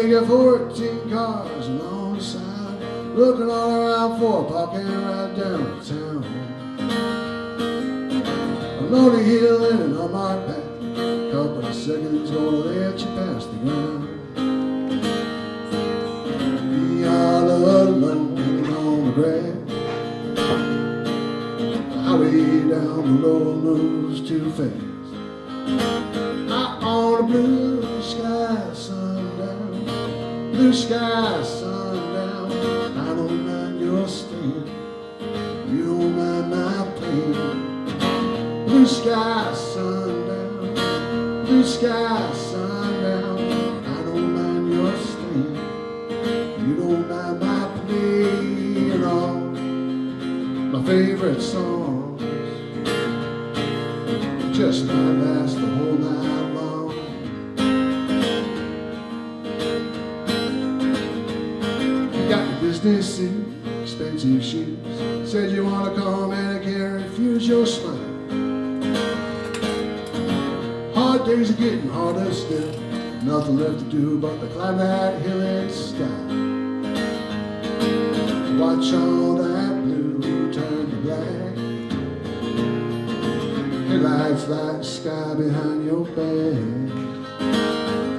you got 14 cars along the side, looking all around for a parking right downtown. I'm lonely here leaning on my back, a couple of seconds gonna let you pass the ground. Be all alone on the grass, the highway down the road moves too fast. Out on a blue sky sundown, blue sky sundown. I don't mind your stand, you don't mind my pain. Blue sky sundown, blue sky sundown. I don't mind your stand, you don't mind my playing all my favorite songs. Just might last the whole night long. You got your business suit, expensive shoes. Said you wanna come and I can't refuse your smile. Hard days are getting harder still. Nothing left to do but to climb that hill in style. Watch all that blue turn to black. Headlights like sky behind your back.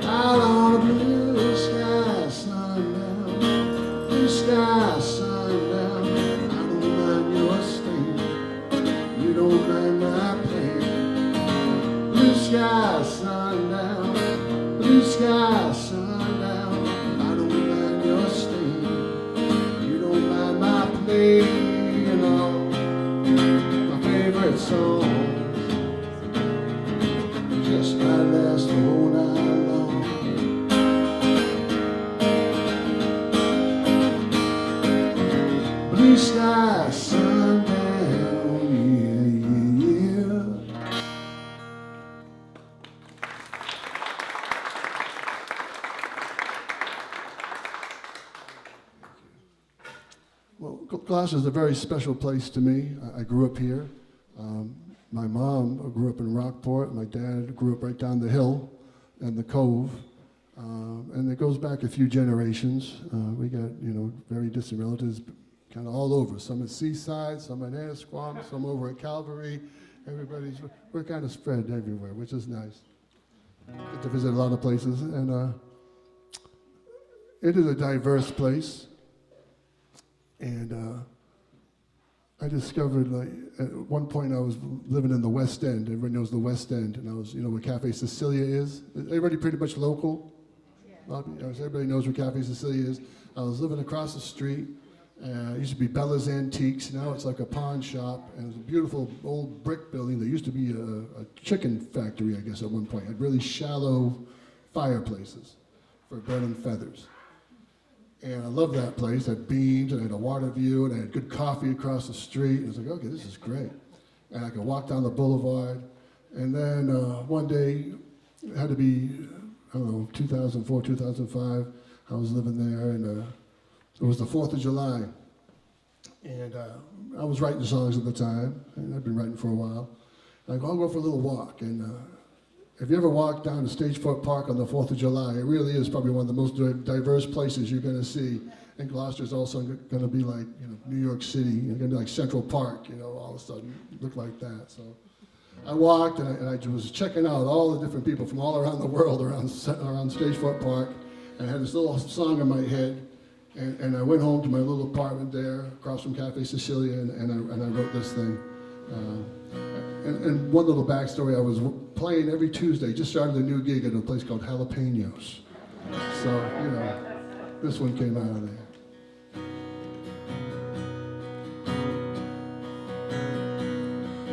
Out on a blue sky sundown, blue sky sundown. I don't mind your stand, you don't mind my pain. Blue sky sundown, blue sky sundown. I don't mind your stand, you don't mind my playing all my favorite songs. Just might last the whole night long. Blue sky sundown, yeah, yeah. Well, Gloucester is a very special place to me. I grew up here. My mom grew up in Rockport. My dad grew up right down the hill in the Cove. And it goes back a few generations. We got, very distant relatives kind of all over. Some at Seaside, some at Annisquam, some over at Calvary. We're kind of spread everywhere, which is nice. Get to visit a lot of places. And it is a diverse place. And I discovered, at one point I was living in the West End. Everybody knows the West End, and I was, where Cafe Cecilia is. Everybody pretty much local. Yeah. Everybody knows where Cafe Cecilia is. I was living across the street. It used to be Bella's Antiques. Now it's like a pawn shop, and it was a beautiful old brick building. There used to be a chicken factory, I guess, at one point. It had really shallow fireplaces for burning feathers. And I loved that place. I had beans, and I had a water view, and I had good coffee across the street. And I was like, okay, this is great. And I could walk down the boulevard. And then one day, it had to be, 2004, 2005. I was living there, and it was the 4th of July. And I was writing songs at the time, and I'd been writing for a while. And I go, I'll go for a little walk. And if you ever walk down to Stagefoot Park on the 4th of July, it really is probably one of the most diverse places you're going to see. And Gloucester is also going to be like, New York City. It's going to be like Central Park, all of a sudden, look like that. So I walked, and I was checking out all the different people from all around the world around Stagefoot Park. And I had this little song in my head. And I went home to my little apartment there across from Cafe Cecilia, and I wrote this thing. And one little backstory, I was playing every Tuesday, just started a new gig at a place called Jalapenos. So, this one came out of there.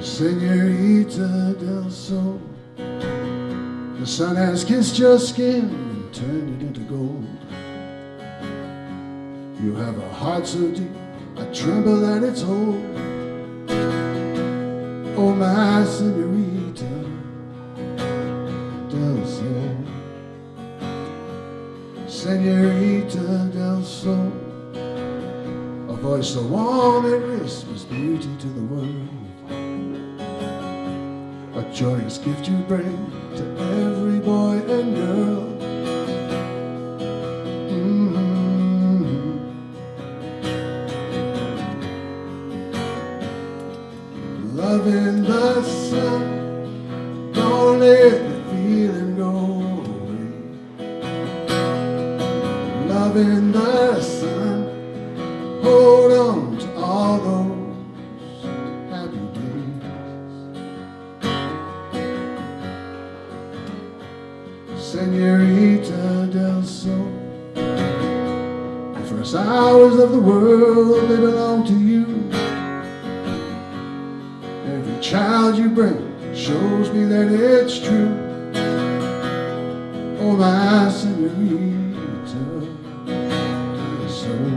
Senorita del Soul, the sun has kissed your skin and turned it into gold. You have a heart so deep, I tremble at its hold. Oh, my senorita del Soul, Senorita del Soul, a voice so warm it whispers beauty to the world, a joyous gift you bring to every boy and girl. Loving the sun, don't let the feeling go away. Loving the sun, hold on to all those happy days. Senorita del Soul, the first hours of the world, they belong to you. Every child you bring shows me that it's true. Oh, my senorita del soul.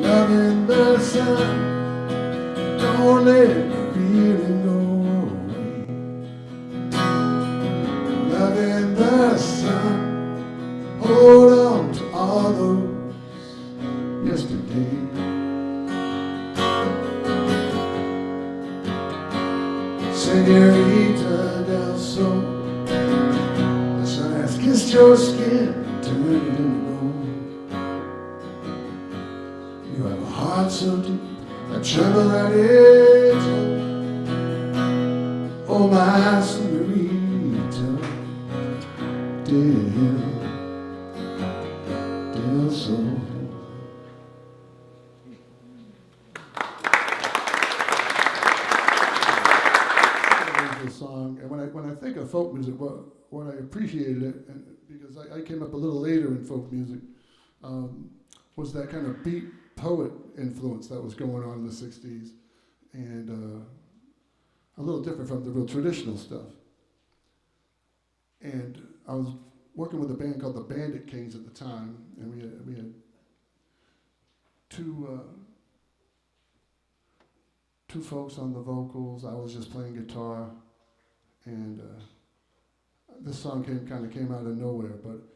Loving the sun, don't let the feeling go away. Loving the sun, hold on to all those yesterdays. Senorita del Soul, the sun has kissed your skin, turned it into gold. You have a heart so deep, a trouble that it's old. Oh, my senorita del Soul. Song, and when I think of folk music, what I appreciated it, and because I came up a little later in folk music, was that kind of beat poet influence that was going on in the '60s, and a little different from the real traditional stuff. And I was working with a band called the Bandit Kings at the time, and we had two folks on the vocals. I was just playing guitar. And this song kind of came out of nowhere, but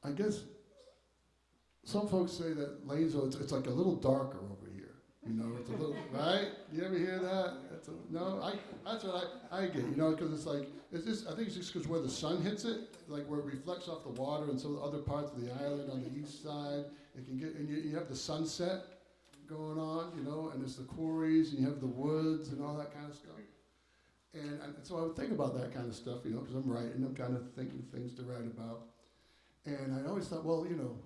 I guess some folks say that Lanesville, it's like a little darker over here. You know, it's a little, right? You ever hear that? That's what I get, you know, because it's like, I think it's just because where the sun hits it, like where it reflects off the water and some of the other parts of the island on the east side, it can get, and you have the sunset going on, you know, and it's the quarries, and you have the woods and all that kind of stuff. And so I would think about that kind of stuff, you know, because I'm writing, I'm kind of thinking things to write about. And I always thought, well, you know,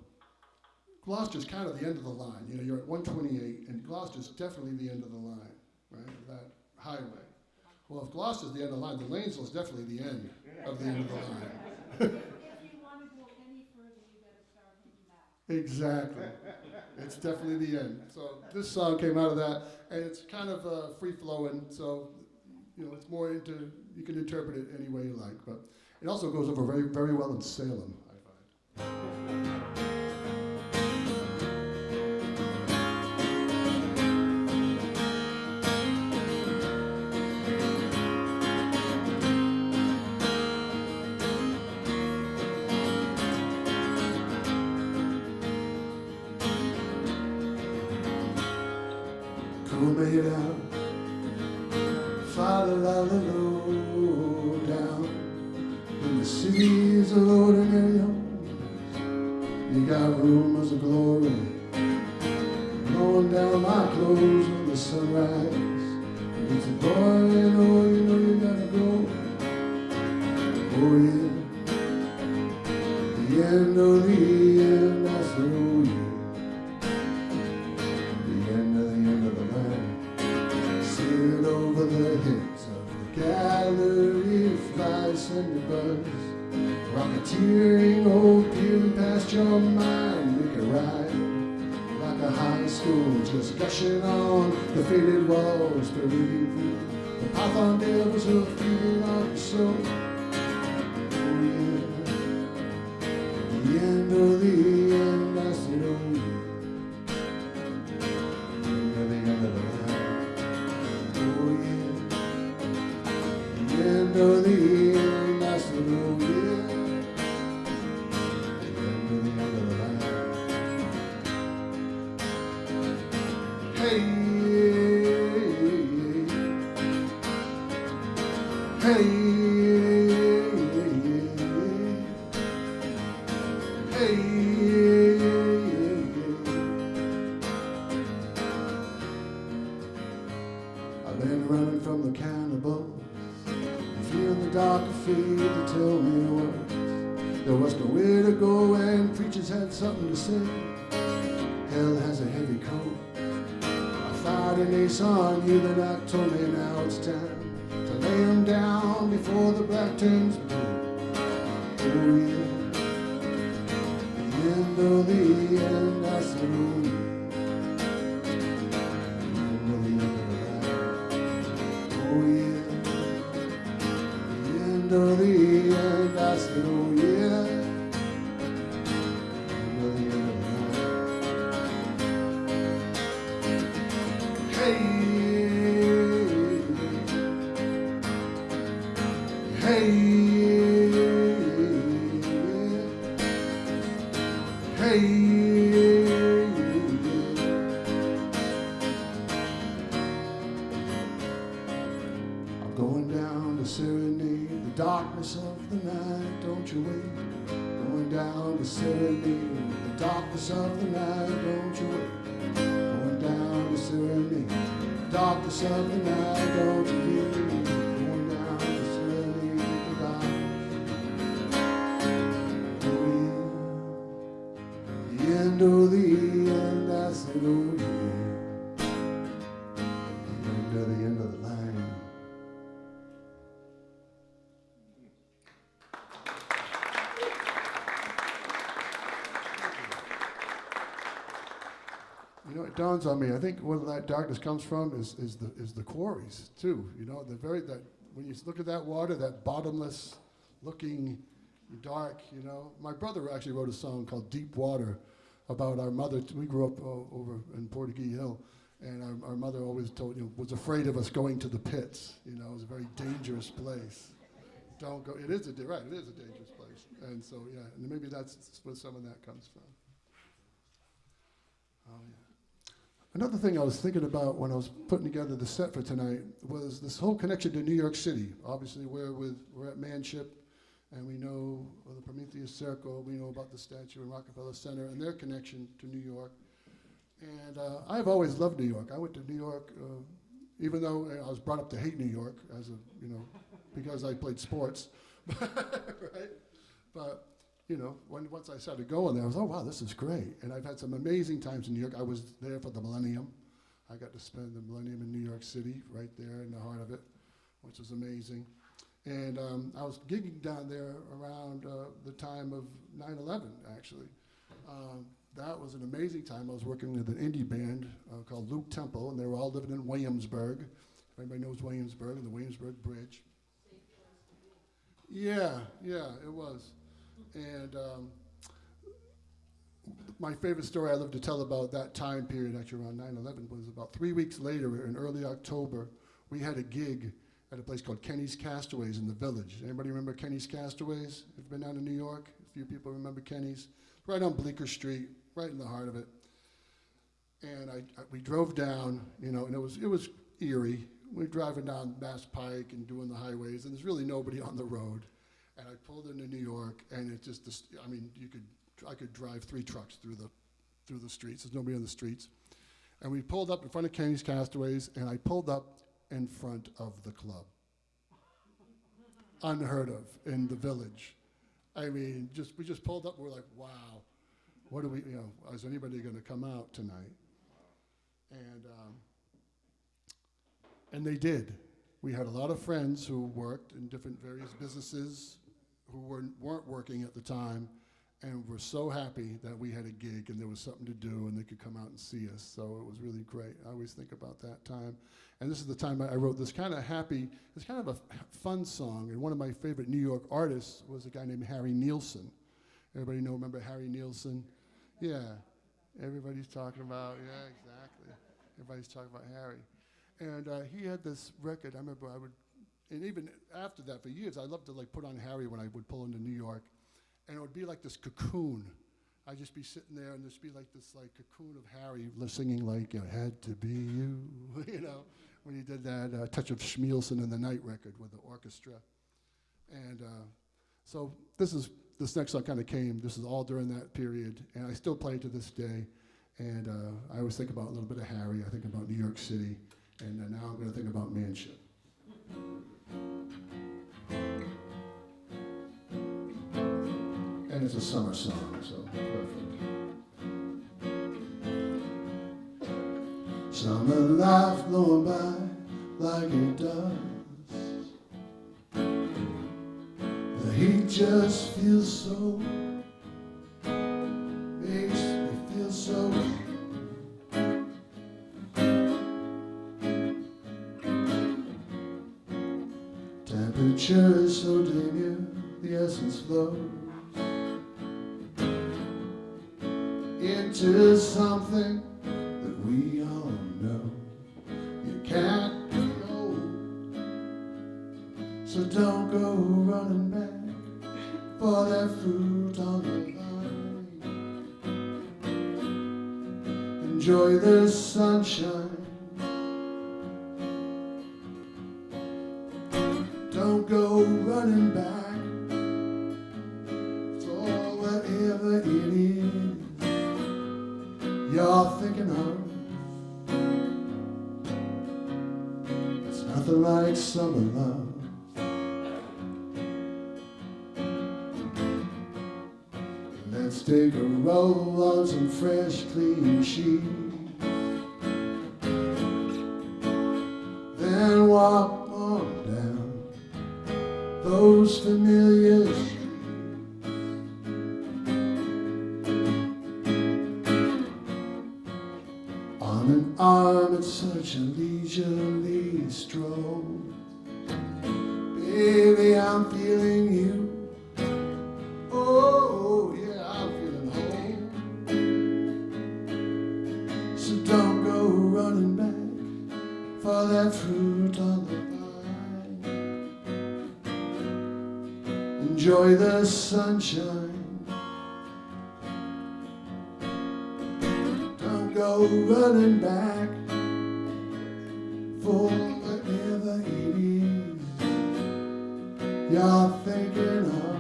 Gloucester's kind of the end of the line. You know, you're at 128, and Gloucester's definitely the end of the line, right, of that highway. Well, if Gloucester's the end of the line, then Lanesville's definitely the end of the end of the line. If you want to go any further, you better start hitting back. Exactly. It's definitely the end. So this song came out of that, and it's kind of free-flowing, so you know, it's more into, you can interpret it any way you like, but it also goes over very, very well in Salem, I find. Cool made out. Follow the low down in the cities of ordinary homes. You got rumors of glory blowing down my clothes when the sunrise. It's a boy, you know you gotta go. Oh yeah, the end of the end, that's the oh yeah. The end of the line. Sail over the heads of the gallery, flies and the buzz. Rocketeering, old peering past your mind, make a ride. Like a high school, just gushing on the faded walls, parading through the python devils who are feeding on your soul. Oh yeah, the end of the end, I said oh yeah. The end of the line. End of the end, that's the road, yeah. The end of the line. Hey, hey, hey, hey. I've been running from the cannibals, feeling the dark feet to tell me words. There was nowhere to go and preachers had something to say. Hell has a heavy coat. I fired an ace on you, then I told me now it's time to lay him down before the black turns blue. Oh yeah, the end of the end, I said oh yeah. Under the end, I said, oh yeah. Under the end of the night. Hey, hey, hey. I'm going down to serenade the darkness of the night, don't you wait. Going down to serenade the darkness of the night, don't you wait. Going down to serenade the darkness of the night, don't you wait. Going down to serenade the darkness. Oh yeah, the end of the end, I said oh yeah. The end of the line. You know, it dawns on me. I think where that darkness comes from is the quarries too. You know, that when you look at that water, that bottomless looking dark. You know, my brother actually wrote a song called "Deep Water" about our mother. We grew up over in Portuguese Hill, and our mother always was afraid of us going to the pits. You know, it was a very dangerous place. Don't go. It is a dangerous place, and so yeah, and maybe that's where some of that comes from. Oh yeah. Another thing I was thinking about when I was putting together the set for tonight was this whole connection to New York City. Obviously, we're at Manship, and we know the Prometheus Circle. We know about the statue in Rockefeller Center and their connection to New York. And I've always loved New York. I went to New York, even though I was brought up to hate New York because I played sports, right? But once I started going there, I was, oh, wow, this is great. And I've had some amazing times in New York. I was there for the Millennium. I got to spend the Millennium in New York City, right there in the heart of it, which was amazing. And I was gigging down there around the time of 9/11, actually. That was an amazing time. I was working with an indie band called Luke Temple, and they were all living in Williamsburg. If anybody knows Williamsburg and the Williamsburg Bridge. Yeah, it was. And my favorite story I love to tell about that time period, actually around 9/11, was about 3 weeks later, in early October, we had a gig at a place called Kenny's Castaways in the Village. Anybody remember Kenny's Castaways? If you've been down to New York, a few people remember Kenny's. Right on Bleecker Street, right in the heart of it. And we drove down, and it was eerie. We were driving down Mass Pike and doing the highways, and there's really nobody on the road. And I pulled into New York, and it just, I could drive 3 trucks through the streets. There's nobody on the streets. And we pulled up in front of Kenny's Castaways, and I pulled up in front of the club. Unheard of in the Village. We just pulled up, and we're like, wow, what do we, is anybody going to come out tonight? And they did. We had a lot of friends who worked in different various businesses who weren't working at the time, and were so happy that we had a gig and there was something to do and they could come out and see us. So it was really great. I always think about that time. And this is the time I wrote this kind of a fun song. And one of my favorite New York artists was a guy named Harry Nilsson. Everybody remember Harry Nilsson? Yeah, everybody's talking about, yeah, exactly. Everybody's talking about Harry. And he had this record. I remember and even after that, for years, I loved to put on Harry when I would pull into New York, and it would be like this cocoon. I'd just be sitting there, and there'd be this cocoon of Harry singing it had to be you, when he did that Touch of Schmielsen in the Night record with the orchestra. And so this next song kind of came. This is all during that period, and I still play it to this day. And I always think about a little bit of Harry. I think about New York City. And now I'm going to think about Manship. And it's a summer song, so perfect. Summer life blowing by like it does. The heat just feels so, makes me feel so. Temperature is so demure, the essence flows into something that we all know. You can't go, so don't go running back for that fruit on the vine. Enjoy the sunshine. Don't go running back for whatever it is you're thinking of. It's nothing like summer love. Let's take a roll on some fresh, clean sheets, then walk on down those familiar streets. Arm in arm at such a leisurely stroll. Baby, I'm feeling you. Oh, yeah, I'm feeling whole. So don't go running back for that fruit on the vine. Enjoy the sunshine. Don't go running back for whatever it is you're thinking of.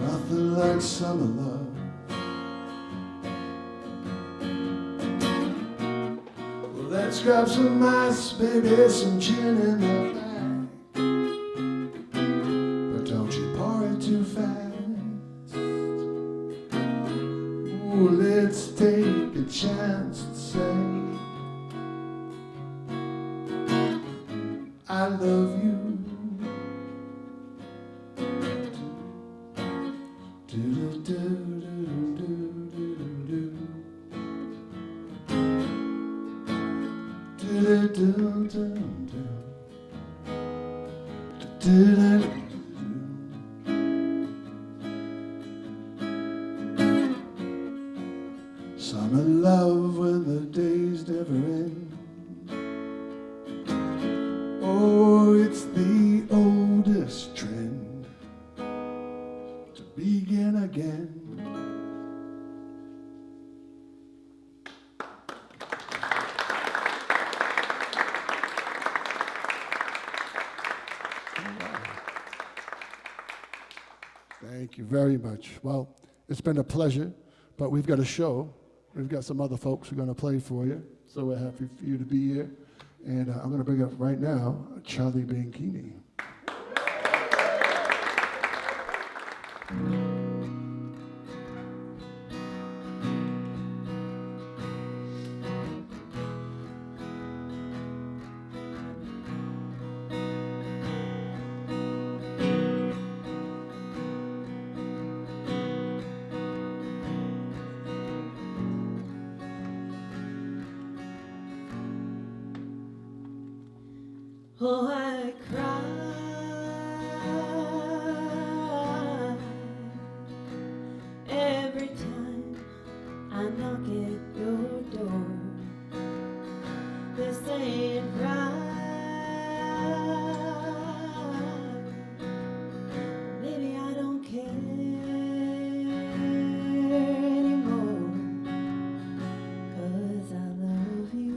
Nothing like summer love. Well, let's grab some ice, baby, some gin in the back. But don't you pour it too fast. Ooh, let's take a chance and say I love you. Summer love when the days never end. Oh, it's the oldest trend to begin again. Thank you very much. Well, it's been a pleasure, but we've got a show. We've got some other folks who are going to play for you, so we're happy for you to be here. And I'm going to bring up right now Charlie Bianchini. Oh, I cry every time I knock at your door. This ain't right. Maybe I don't care anymore, 'cause I love you.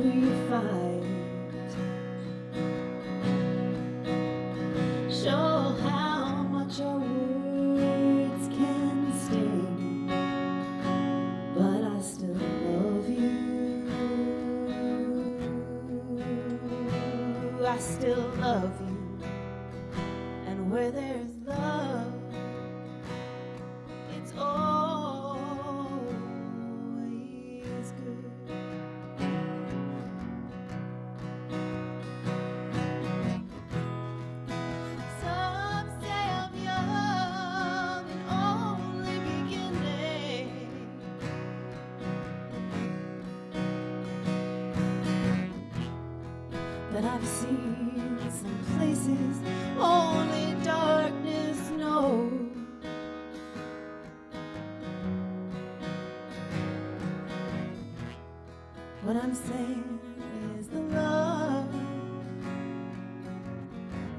we fight. Show how much our words can sting, but I still love you. I still love you. And where there's love, it's always good. Some say I'm young and only beginning, but I've seen some places only darkness knows. What I'm saying is the love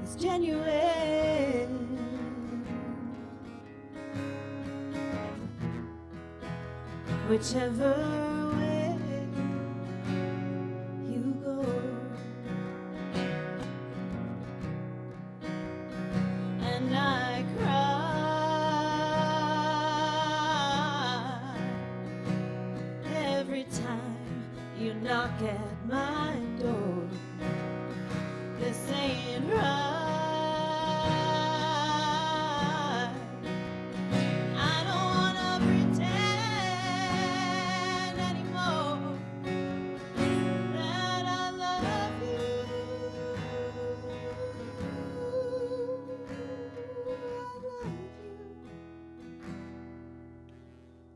is genuine. Whichever way you go, and I cry every time you knock at my door. This ain't right. I don't wanna pretend anymore that I love you.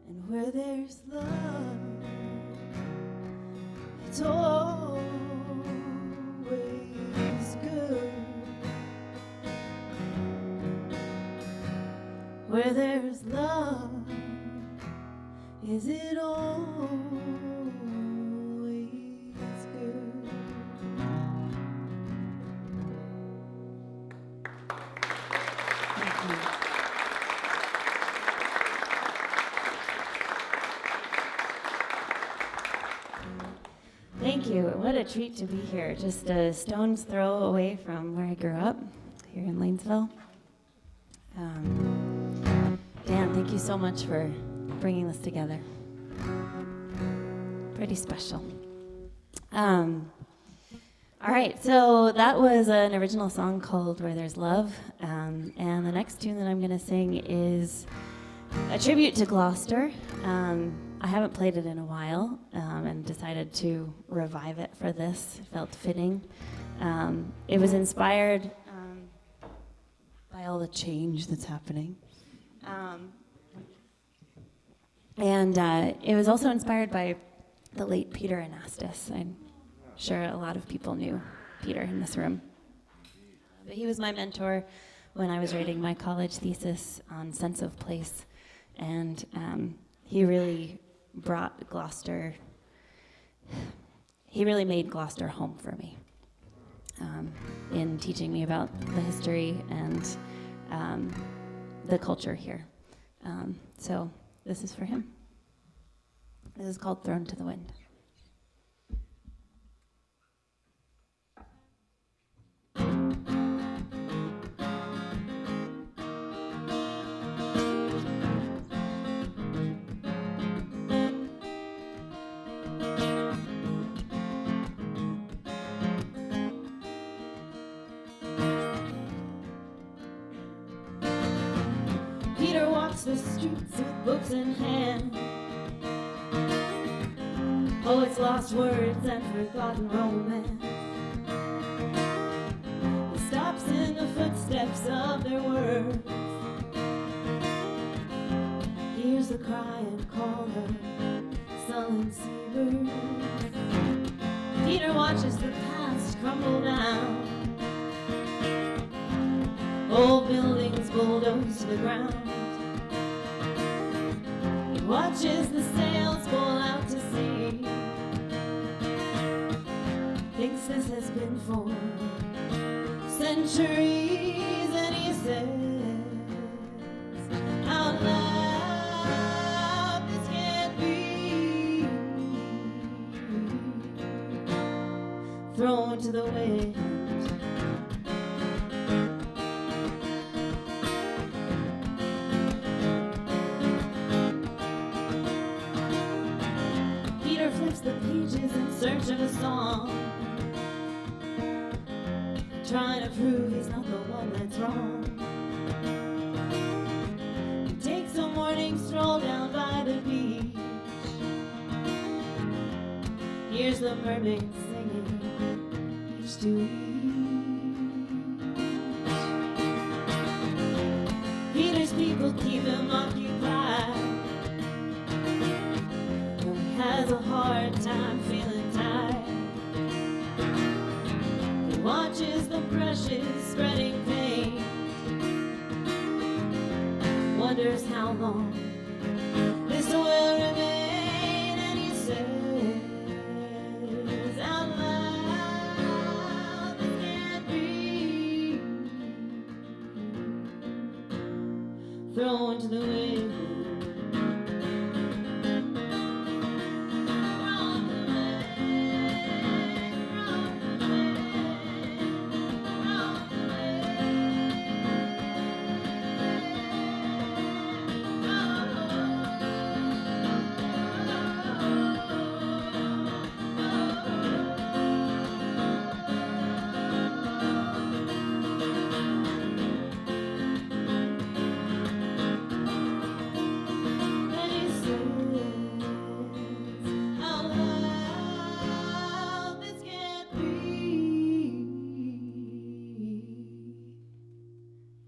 And where there's love, it's always good. Where there's love, is it always good? Thank you. Thank you. What a treat to be here. Just a stone's throw away from where I grew up, here in Lanesville. Dan, thank you so much for bringing this together. Pretty special. All right, so that was an original song called Where There's Love. And the next tune that I'm going to sing is a tribute to Gloucester. I haven't played it in a while and decided to revive it for this. It felt fitting. It was inspired by all the change that's happening. And it was also inspired by the late Peter Anastas. I'm sure a lot of people knew Peter in this room. But he was my mentor when I was writing my college thesis on sense of place. And he really brought Gloucester, he really made Gloucester home for me in teaching me about the history and the culture here. So this is for him. This is called Thrown to the Wind. Peter walks the streets with books in hand, poets lost words and forgotten romance. He stops in the footsteps of their words, hears the cry and call of sullen seabirds. Peter watches the past crumble down, old buildings bulldoze to the ground. He watches the sails pull out to sea, thinks this has been for centuries, and he says out loud, this can't be. thrown to the wind. Peter flips the pages in search of a song, trying to prove he's not the one that's wrong. He takes a morning stroll down by the beach, hears the mermaids singing each to each. Peter's people keep him occupied, though he has a hard time feeling tired. He watches the brushes spreading paint, wonders how long this will remain, and he says out loud, this can't be thrown to the wind.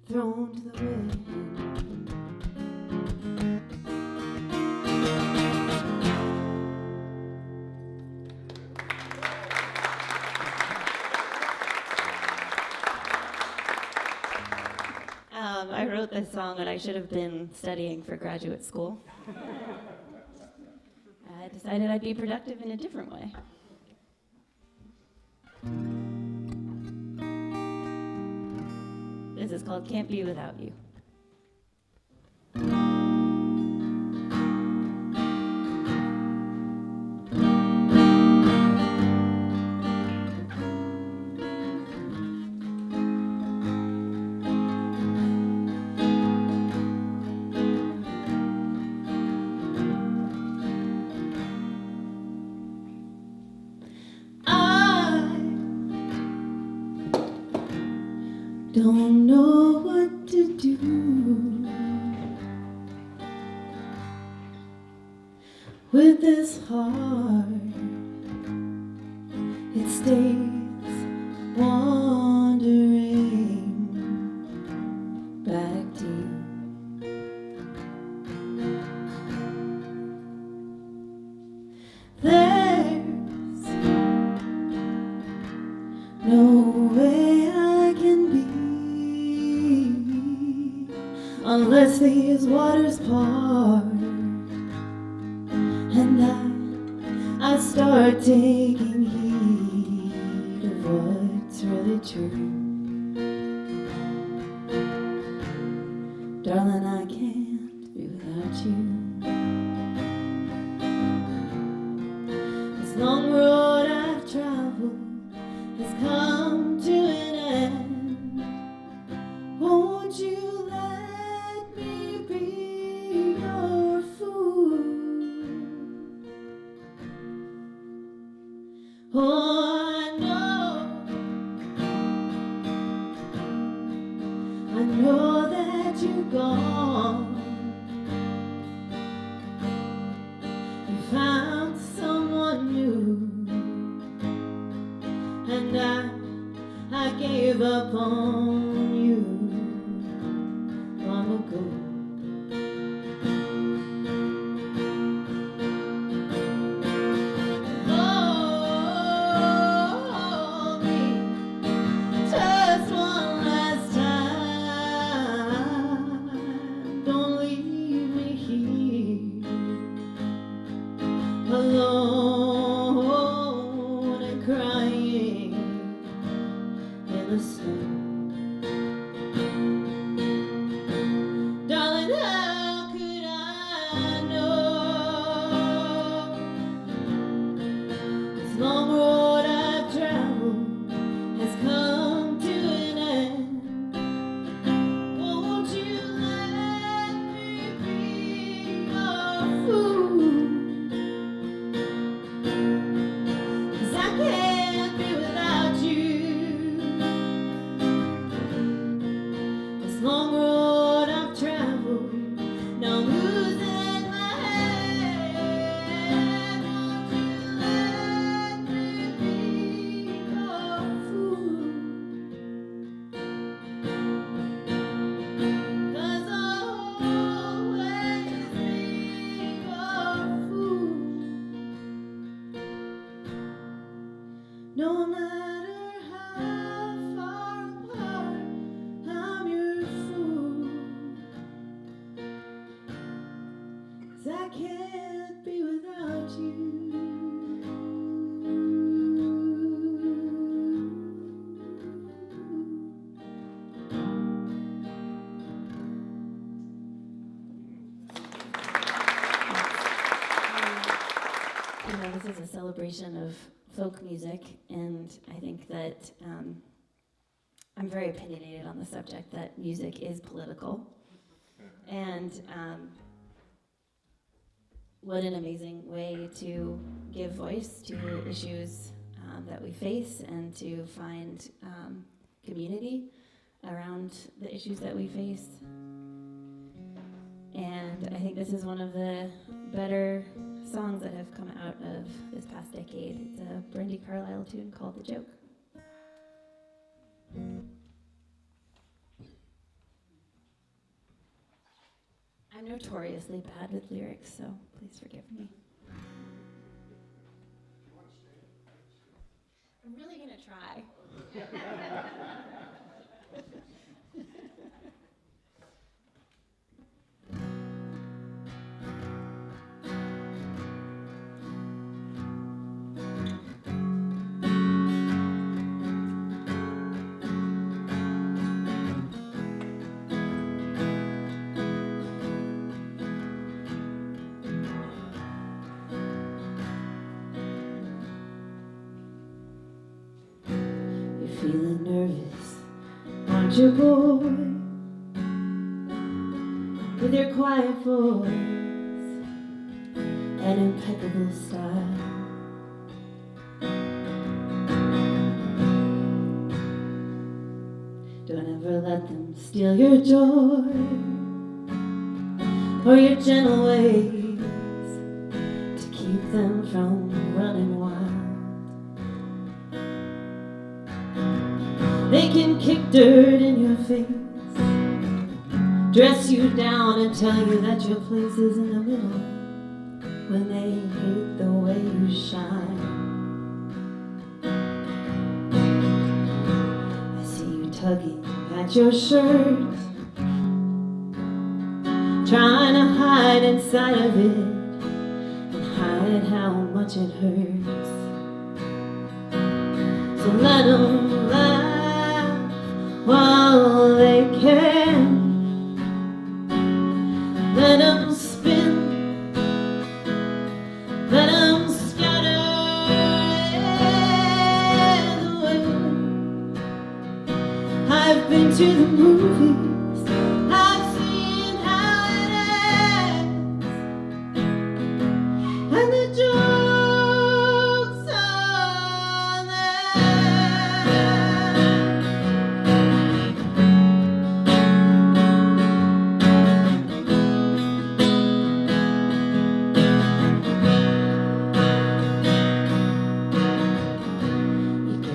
Thrown to the wind. I wrote this song when I should have been studying for graduate school. I decided I'd be productive in a different way. This is called Cant Be Without You. Don't know what to do with this heart. It stays wandering back to you. There's no way I can be unless these waters part, and I start taking heed of what's really true. Darling, I can't be without you. This long road I've traveled has come to an end. Won't you let me be your fool? Oh, I know that you're gone. You found someone new, and I gave up on you long ago. Hold me just one last time. Don't leave me here alone and crying in the snow. Darling, how could I know this long road I've traveled No matter how far apart, I'm your fool. 'Cause I can't be without you. You know, this is a celebration of folk music, and I think that I'm very opinionated on the subject that music is political. And what an amazing way to give voice to the issues that we face and to find community around the issues that we face. And I think this is one of the better songs that have come out of this past decade. It's a Brandy Carlisle tune called The Joke. I'm notoriously bad with lyrics, so please forgive me. I'm really gonna try. Feeling nervous, aren't you, boy? With your quiet voice and impeccable style. Don't ever let them steal your joy or your gentle ways to keep them from running wild. They can kick dirt in your face, dress you down and tell you that your place is in the middle when they hate the way you shine. I see you tugging at your shirt, trying to hide inside of it and hide how much it hurts. So let them laugh while they can. Let them spin, let them scatter in the wind. I've been to the movies, I've seen how it ends, and the joke's on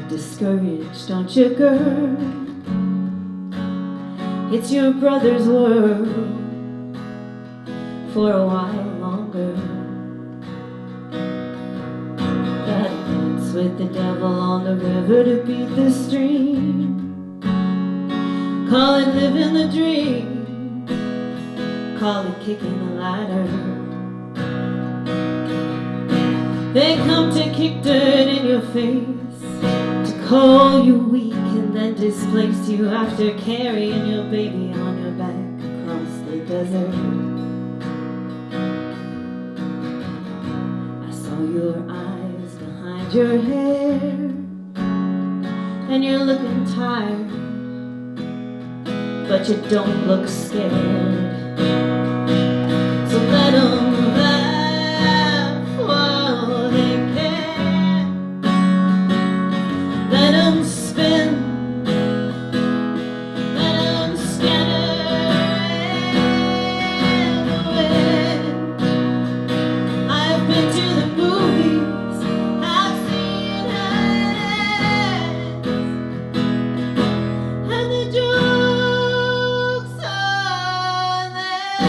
discouraged, don't you, girl? It's your brother's world for a while longer. Gotta dance with the devil on the river to beat the stream. Call it living the dream, call it kicking the ladder. They come to kick dirt in your face, call you weak and then displace you after carrying your baby on your back across the desert. I saw your eyes behind your hair and you're looking tired, but you don't look scared. So let them laugh while they can. Let them spin, let them scatter in the wind. I've been to the movies, I've seen how it ends, and the joke's on them.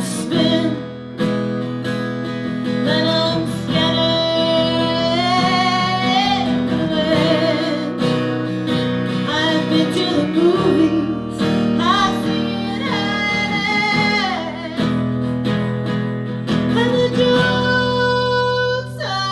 spin, then I'm scattered away. I've been to the movies, I've seen it, and the jokes are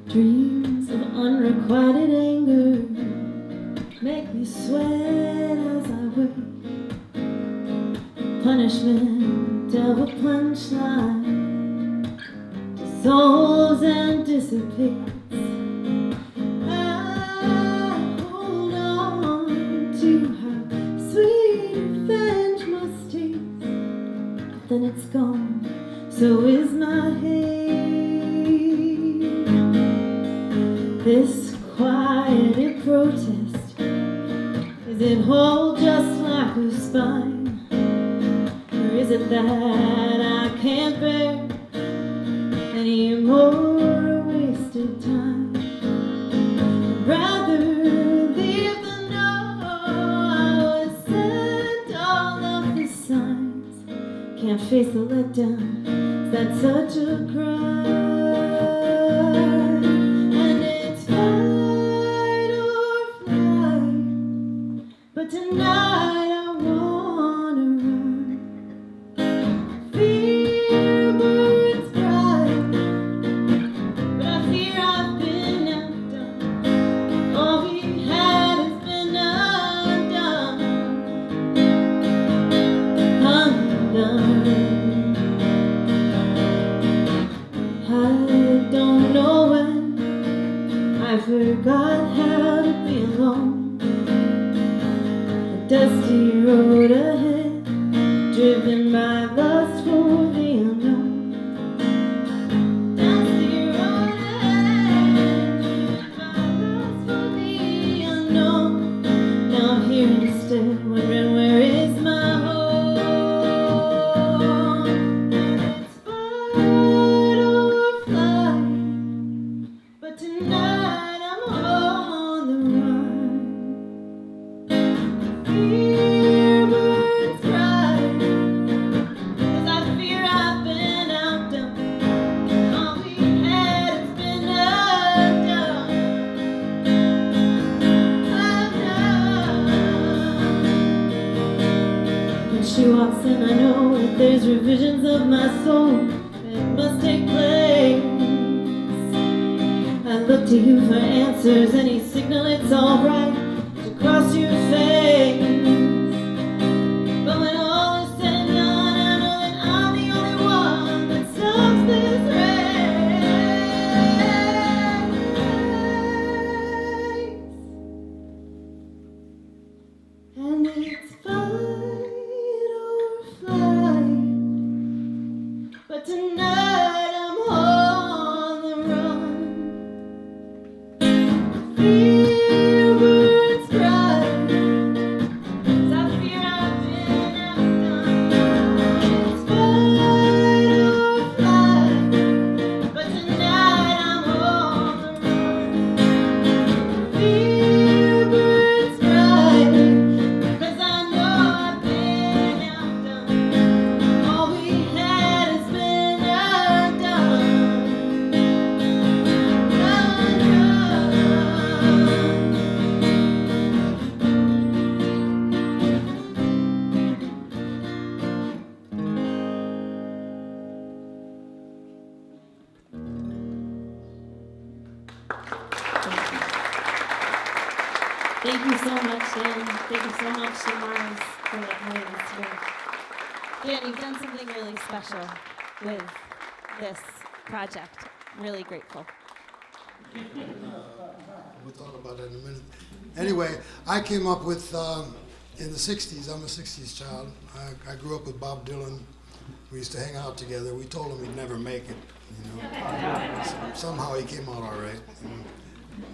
dreams of unrequited anger make me sweat as I wait. Punishment of a punchline dissolves and dissipates. I hold on to how sweet revenge must taste, but then it's gone, so is my hate. This quieted protest, is it whole just like a spine? Or is it that I can't bear any more wasted time? I'd rather leave than know I was sent all of the signs. Can't face the letdown, is that such a crime? But tonight I wanna run. Fear burns bright, but I fear I've been outdone. All we had has been undone. Undone. I don't know when I forgot how to be alone. Dusty road ahead, driven by lust for the unknown. Dusty road ahead, driven by lust for the unknown. Now I'm here instead, wondering where is my home. And it's fight or flight, but tonight I'm on the run. Fear burns bright, 'cause I fear I've been outdone. All we had has been undone. When she walks in, I know that there's revisions of my soul that must take place. I look to you for answers, any signal it's alright to cross your face. But when all is said and done, I know that I'm the only one that stops this race. And it's fight or flight, but tonight I'm on the run. Fear burns bright, 'cause I fear I've been outdone. It's fight or flight, but tonight I'm on the run. Fear burns bright, 'cause I know I've been outdone. All we had has been undone. Thank you so much, Dan. Thank you so much to Mars for having us here. Dan, you've done something really special with this project. Really grateful. we'll talk about that in a minute. Anyway, I came up with, in the 60s, I'm a 60s child. I grew up with Bob Dylan. We used to hang out together. We told him he'd never make it, you know. Somehow he came out all right.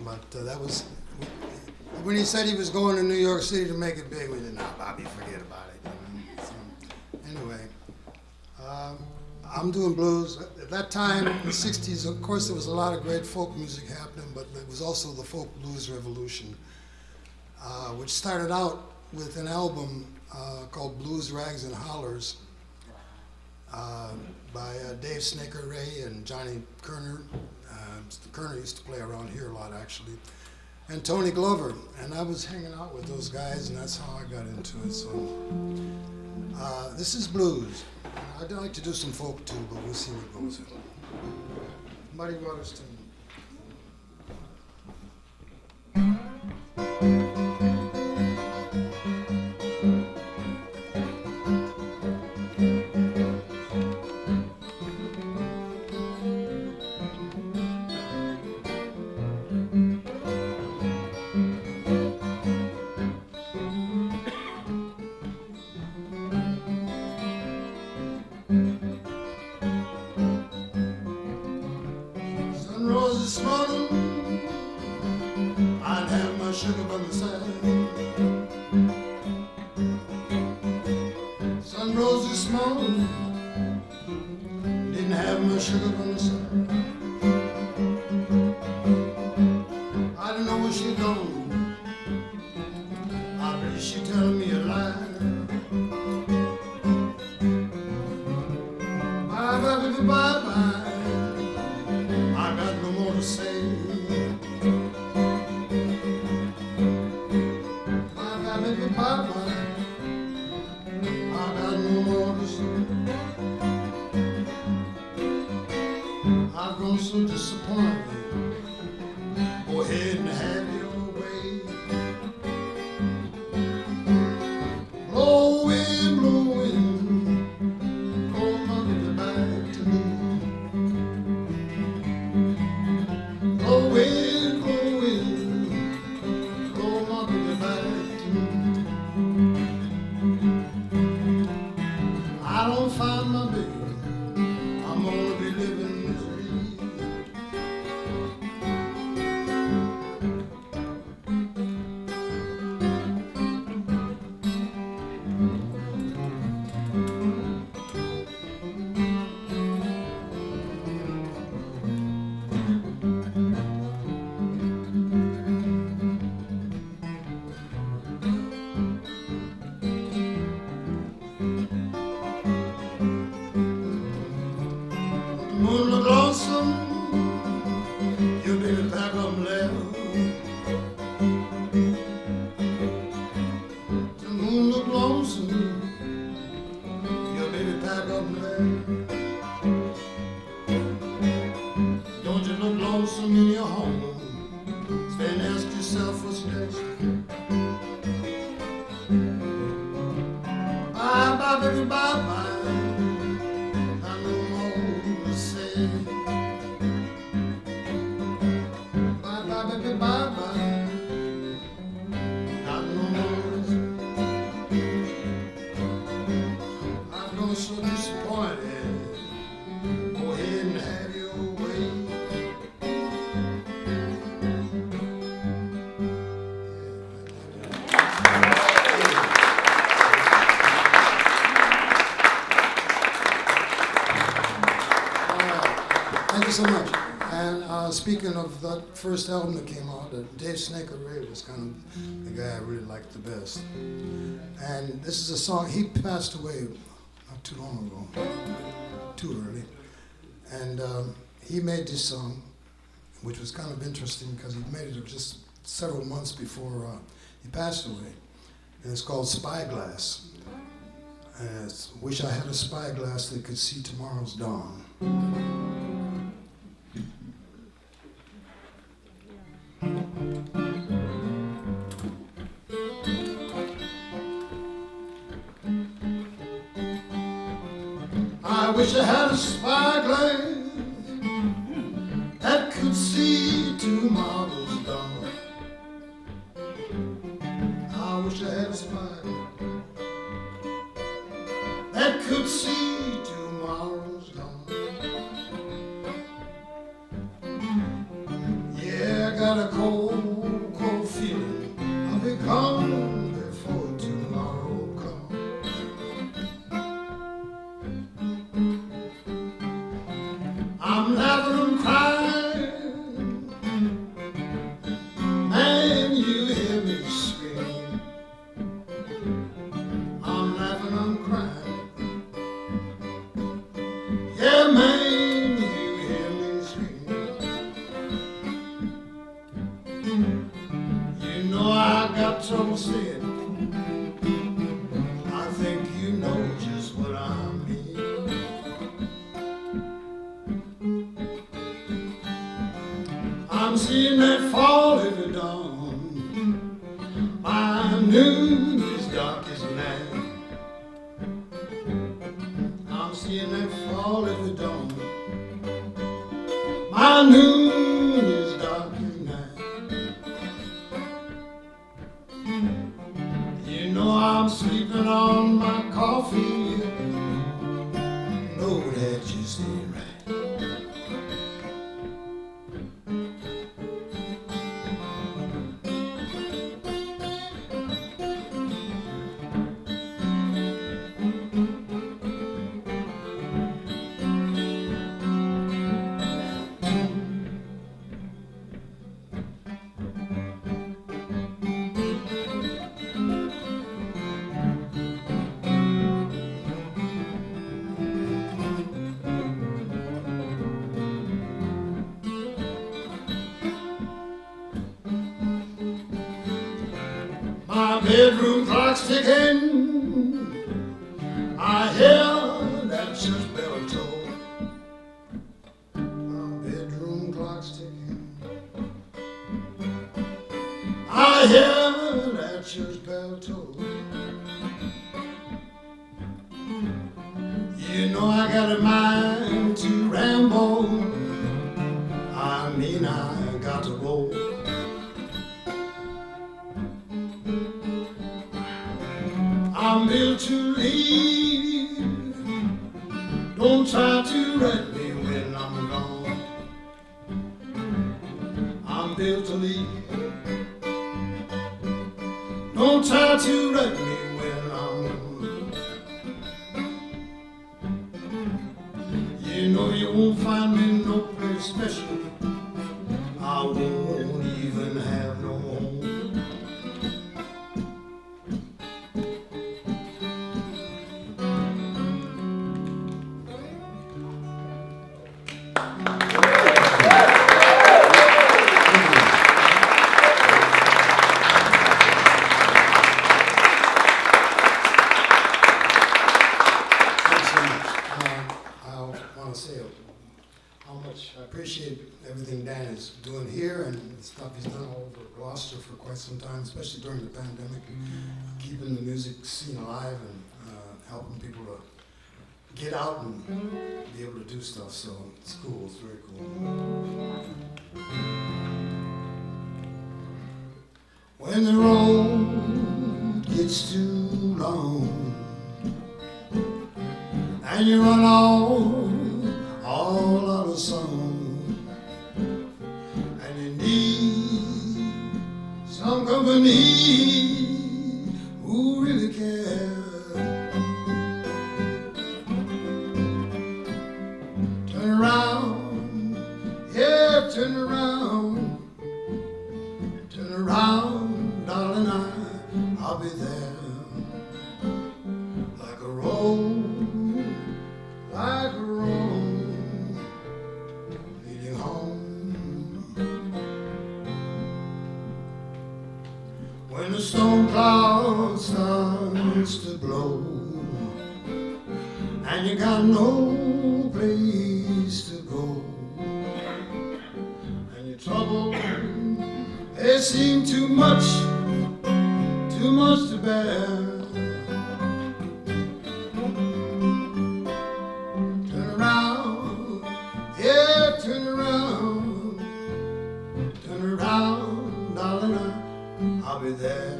But that was, when he said he was going to New York City to make it big, we said, nah, Bobby, forget about it. You know? So, anyway, I'm doing blues. At that time, in the 60s, of course, there was a lot of great folk music happening, but there was also the folk blues revolution, which started out with an album called Blues, Rags, and Hollers by Dave Snaker Ray and Johnny Kerner. Kerner used to play around here a lot, actually, and Tony Glover. And I was hanging out with those guys, and that's how I got into it. So this is blues. I'd like to do some folk too, but we'll see what goes. Muddy Waters tune. This morning, I'd have my sugar by my side. Sun rose this morning, didn't have my sugar by my side. I don't know where she's gone. I believe she's telling me a lie. Bye bye baby bye bye. I got no more to say. Bye bye baby bye bye. I got no more to say. I've grown so disappointed. Go ahead and have your way. Blow wind, blow wind, blow my baby back to me. Blow wind, blow my baby back to me. I don't find my baby, I'm gonna be living in misery. Moon look lonesome, your baby pack up and left. The moon look lonesome, your baby pack up and left. Don't you look lonesome in your home? Stay and ask yourself what's next. Bye bye baby bye bye. So disappointed. Go ahead and have your way. Thank you so much. And speaking of that first album that came out, Dave Snaker Ray was kind of the guy I really liked the best. And this is a song, he passed away not too long ago, too early. And he made this song, which was kind of interesting because he made it just several months before he passed away. And it's called Spyglass. And it's, wish I had a spyglass that could see tomorrow's dawn. I wish I had a spyglass that could see tomorrow's dawn. wish I had a smile that could see tomorrow's dawn. Yeah, I got a cold, cold feeling I'll be gone before tomorrow comes. I'm laughing and crying, man, you hear me scream. I'm laughing, I'm crying, yeah, man, you hear me scream. You know I got trouble saying, I think you know just what I mean. I'm seeing that fall in the dawn. My noon is dark as night. I'm seeing that fall in the dawn. My noon is dark as night. You know I'm sleeping on my coffee. No, that just ain't right. My bedroom clock's ticking. I hear that church bell toll. My bedroom clock's ticking. I hear that church bell toll. You know I got a mind to ramble. I mean I got to roll. I'm built to leave. Don't try to wreck me when I'm gone. I'm built to leave. Don't try to wreck me when I'm gone. You know you won't find me no place special. I won't even have no home. I appreciate everything Dan is doing here and the stuff he's done all over Gloucester for quite some time, especially during the pandemic, keeping the music scene alive and helping people to get out and be able to do stuff. So it's cool, it's very cool. When the road gets too long and you run all out of song, and you need some company who really cares. Turn around, yeah, turn around, darling, I'll be there. Like a road, like a road leading home. When the storm cloud starts to blow and you got no place to go, and your trouble, they seem too much to bear. Turn around, yeah, turn around, darling, I'll be there.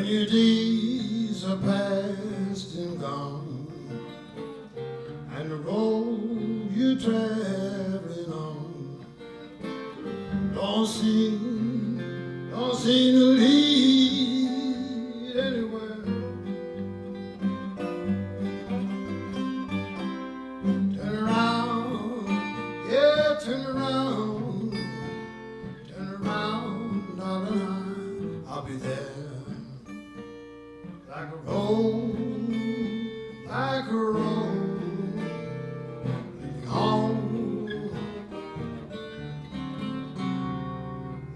your days are past and gone, and the road you're traveling on don't seem to lead anywhere. Turn around, yeah, turn around, darling, I'll be there. Like a road, leading home.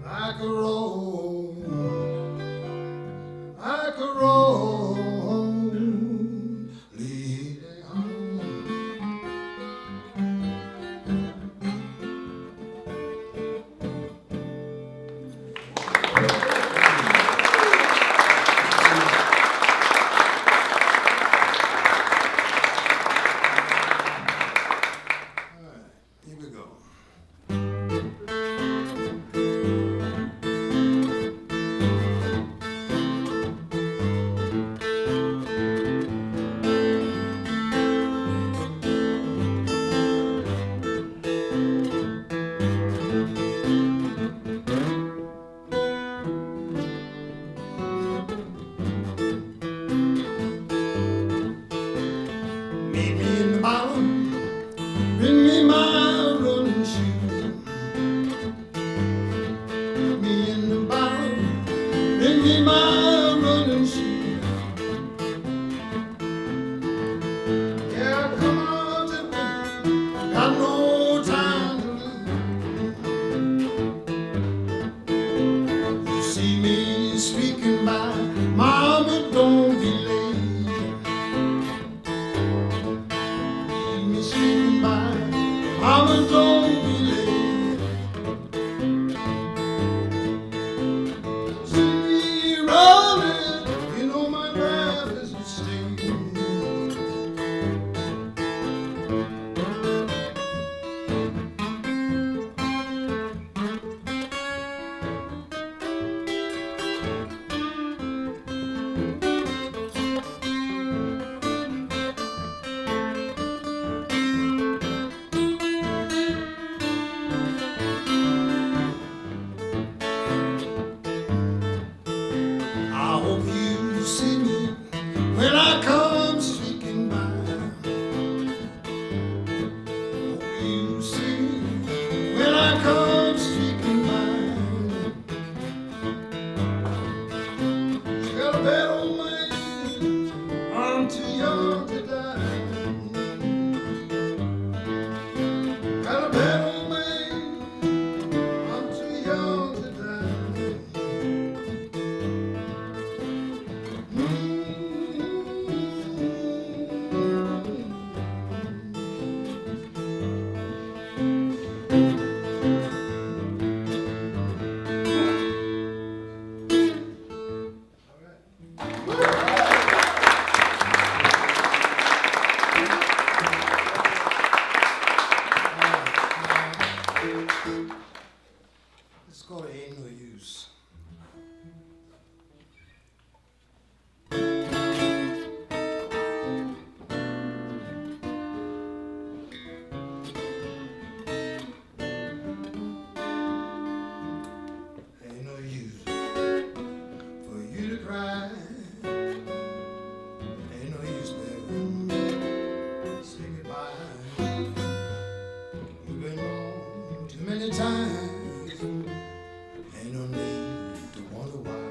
Like a road, leading home. Here we go. Meet me in the bottom, bring me my running shoes. Meet me in the bottom, bring me my running shoes. Yeah, come on to me, got no time to lose. You see me speaking by, mama, don't be late. Sleeping by, mama, don't be late. See me rolling, you know my breath is a sting. I hope you see me when I come streaking by. Hope you see me when I come streaking by. She got a bad old man, I'm too young to die. Got a bad old man, I'm too young to die. Let's go to Ain't No Use. Ain't no use for you to cry. Ain't no use, baby. Say goodbye. You've been wrong too many times. Ain't no need to wonder why.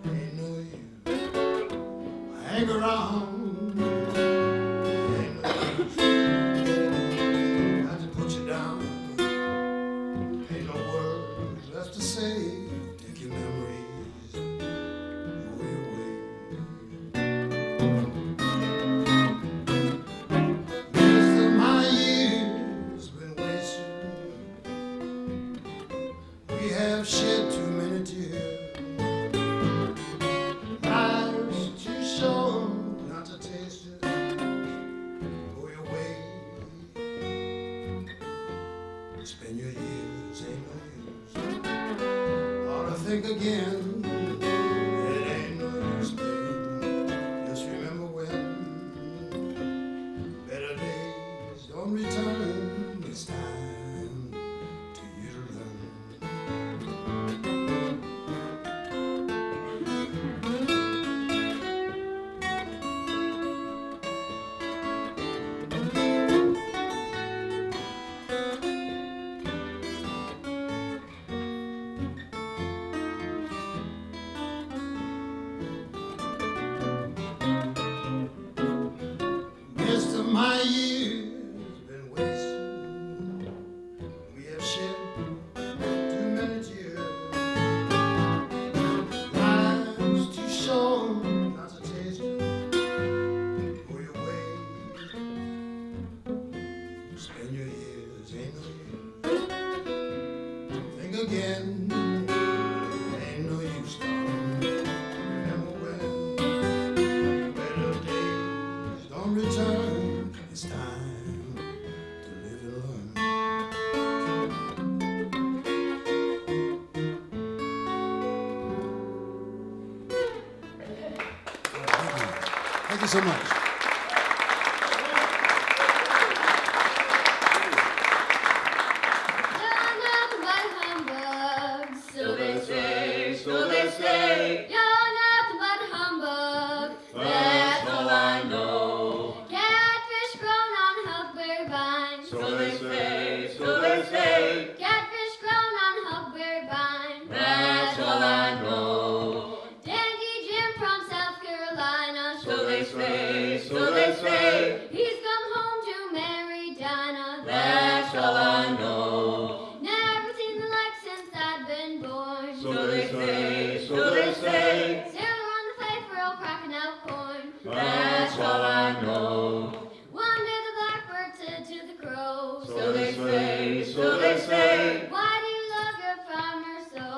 Ain't no use. Hang around. Ain't no use. Got to put you down. Ain't no words left to say. Take your memories away, away. Wisdom my years been wasted. We have shed too many tears. Life's too short not to my years been wasted. We have shed too many tears. Life's too short not to taste it. Go your way. Spend your years, ain't no years. Think again. Ain't no use, darling. Remember when better days don't return. It's time to live and learn. Thank you. Thank you so much. You're nothing but humbug, so they say, so they say. You're nothing but humbug, that's all I know. Catfish grown on huckberry vines, so they say, so they say. Catfish grown on huckberry vines, that's all I know. Dandy Jim from South Carolina, so they say, so they say. He's come home to marry Dinah, that's all I know. Never seen the like since I've been born, so they say, so they say. Sailor on the plate for old cracking out corn, that's all I know. One day the blackbird said to the crow, so they say, so they say. Why do you love your farmer so?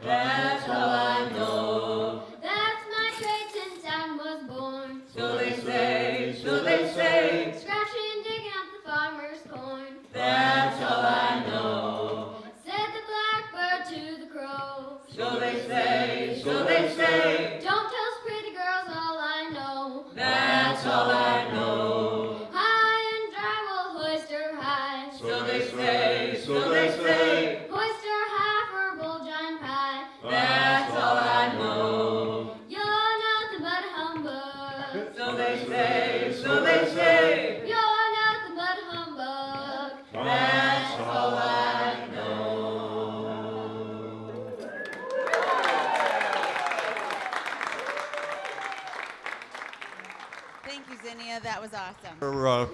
That's all I know. That's my trade since I was born, so they say, so they say. Scratching and digging up the farmer's corn, that's all I know. Said the blackbird to the crow, so they say, so they say. Don't tell us pretty girls all I know, that's all I know. High and dry will hoist her high, so they say, so they say. Hoist her high for bullgine pie, that's all I know. You're nothing but humbug, so they say, so they say. You're nothing but humbug, that's all I know. Thank you, Zinnia. That was awesome. We're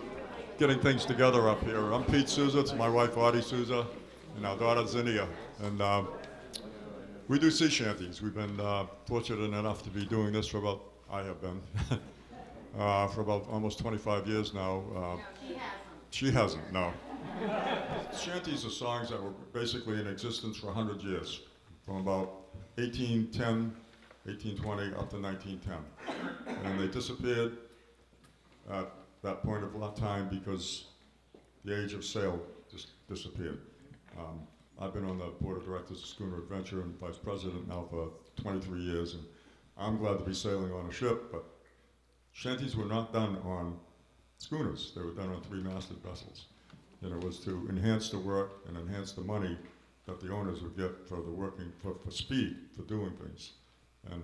getting things together up here. I'm Pete Souza, it's my wife Audie Souza, and our daughter Zinnia. And we do sea shanties. We've been fortunate enough to be doing this for about, I have been, for about almost 25 years now. She hasn't, no. Shanties are songs that were basically in existence for 100 years, from about 1810, 1820 up to 1910. And they disappeared at that point of time because the age of sail just disappeared. I've been on the board of directors of Schooner Adventure and vice president now for 23 years, and I'm glad to be sailing on a ship, but shanties were not done on schooners. They were done on three-masted vessels. And it was to enhance the work and enhance the money that the owners would get for the working, for speed, for doing things. And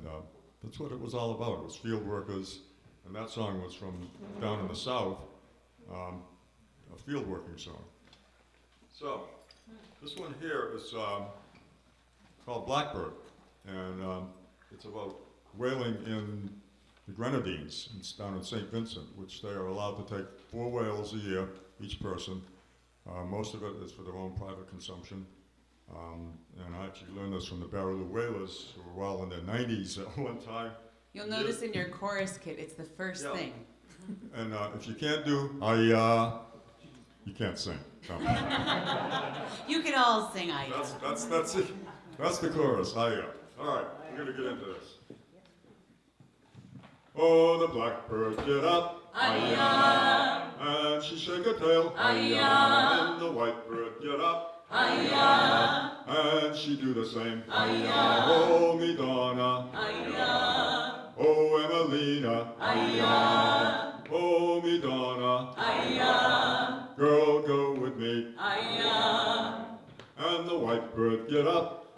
that's what it was all about. It was field workers, and that song was from down in the south, a field working song. So, this one here is called Blackbird, and it's about whaling in the Grenadines. It's down in St. Vincent, which they are allowed to take 4 whales a year, each person. Most of it is for their own private consumption. And I actually learned this from the Barreloo Whalers, who were well in their 90s at one time. You'll notice in your chorus kit, it's the first thing. And if you can't do, you can't sing. No. You can all sing I. That's it. That's the chorus. All right, we're gonna get into this. Oh, the blackbird get up, and she shake her tail, and the whitebird get up, and she do the same. Oh, me Donna, oh, Emelina, oh, me Donna, girl, go with me. And the whitebird get up,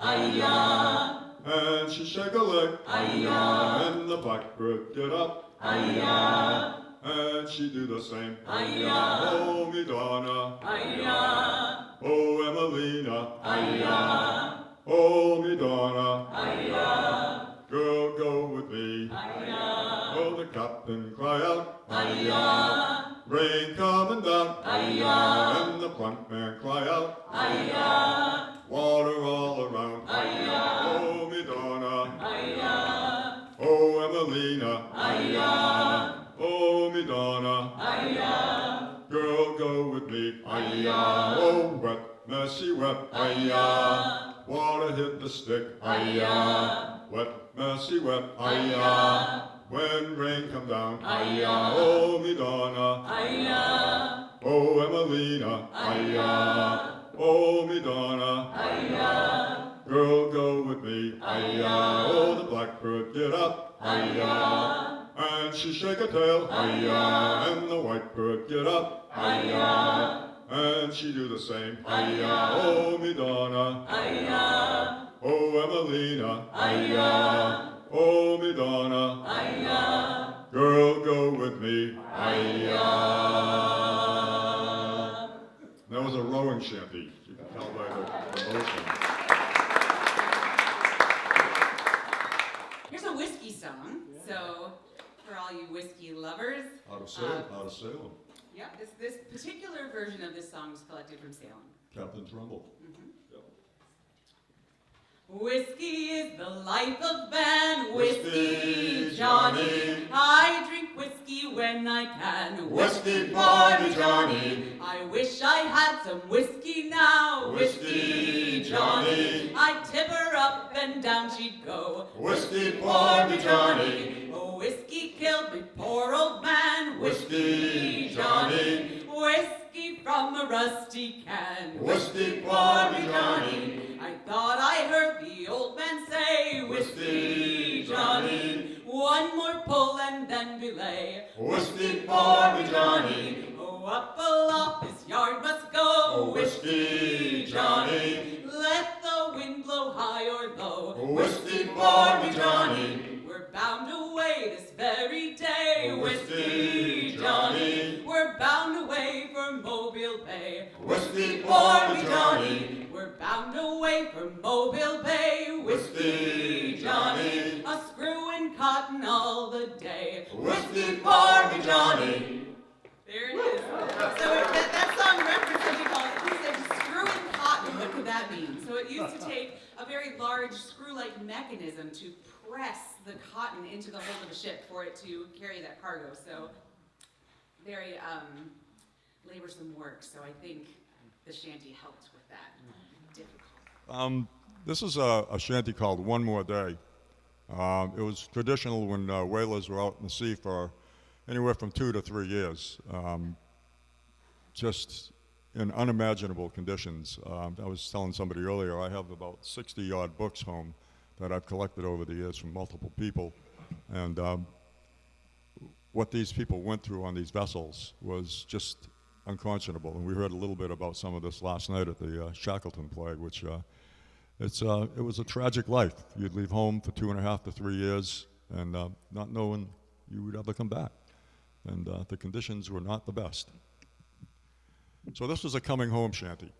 and she shake a leg, and the blackbird get up, and she do the same. Oh, me Donna, oh, Emelina, oh, me Donna, girl, go with me. Oh, the cap captain cry out, aye-ya. Rain coming down, aye-ya. And the front man cry out, aye-ya. Water all around, aye-ya. Oh, me Donna, aye-ya. Oh, Emelina, aye-ya. Oh, me Donna, aye-ya. Girl, go with me, aye-ya. Oh, wet, messy wet, aye-ya. Water hit the stick, aye-ya. Wet, messy wet, aye-ya. When rain come down, aye-ya. Oh, me Donna, aye-ya. Oh, Emelina, aye-ya. Oh, me Donna, aye-ya. Girl, go with me, aye-ya. Oh, the blackbird get up, aye-ya. And she shake her tail, aye-ya. And the white bird get up, aye-ya. And she do the same, aye-ya. Oh, me Donna, aye-ya. Oh, Emelina, aye-ya. Oh, me Donna, aye-ya. Girl, go with me, aye-ya. That was a rowing shanty. You can tell by the motion. Here's a whiskey song. So, for all you whiskey lovers. Out of Salem, out of Salem. Yeah, this particular version of this song was collected from Salem. Captain Trumbull. Yep. Whiskey is the life of man, Whiskey, Johnny. I drink whiskey when I can. Whiskey for me, Johnny. I wish I had some whiskey now. Whiskey, Johnny. I'd tip her up and down she'd go. Whiskey for me, Johnny. Oh, whiskey killed me, poor old man. Whiskey, Johnny. Whiskey from a rusty can. Whiskey for me, Johnny. I thought I heard the old man say, Whiskey, Johnny. One more pull and then belay. Whiskey for me, Johnny. Oh, up aloft this yard must go. Oh, whiskey, Johnny. Let the wind blow high or low. Whiskey for me, Johnny. We're bound away this very day. Whiskey, Johnny. We're bound away for Mobile Bay. Whiskey for me, Johnny. We're bound away for Mobile Bay. Whiskey, Johnny. A screw and cotton all the day. Whiskey for me, Johnny. There it is. So that song referenced something called, he said, screw and cotton. What could that mean? So it used to take a very large screw-like mechanism to press the cotton into the hold of a ship for it to carry that cargo. So very laborsome work. So I think the shanty helped with that. Difficult. This is a shanty called One More Day. It was traditional when whalers were out in the sea for anywhere from 2 to 3 years, just in unimaginable conditions. I was telling somebody earlier, I have about 60-odd books home that I've collected over the years from multiple people. And what these people went through on these vessels was just unconscionable. And we heard a little bit about some of this last night at the Shackleton play, which it was a tragic life. You'd leave home for 2.5 to 3 years and not knowing you would ever come back. And the conditions were not the best. So this was a coming home shanty.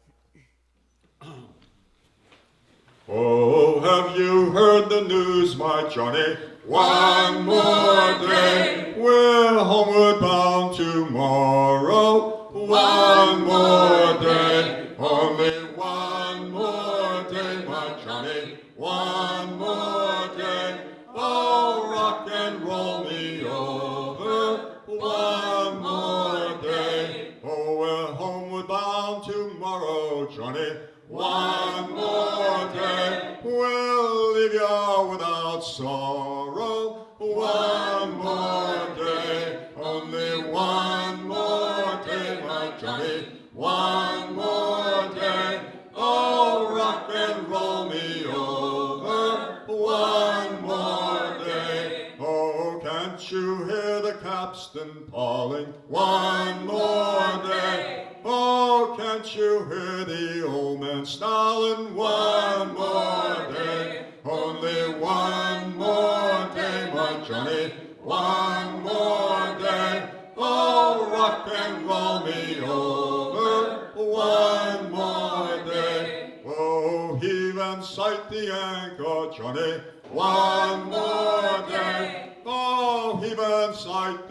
Oh, have you heard the news, my Johnny? One more day, we're homeward bound tomorrow. One more day, only one more day, my Johnny. One more day, oh, rock and roll me over. One more day, oh, we're homeward bound tomorrow, Johnny. One more day, we'll leave you without sorrow. One more day, only one more day, my Johnny. One more day, oh, rock and roll me over. One more day, oh, can't you hear the capstan calling? One more day. Oh, can't you hear the old man snarling? One more day, only one more day, my Johnny. One more day, oh, rock and roll me over. One more day, oh, heave and sight the anchor, Johnny. One more day, oh, heave and sight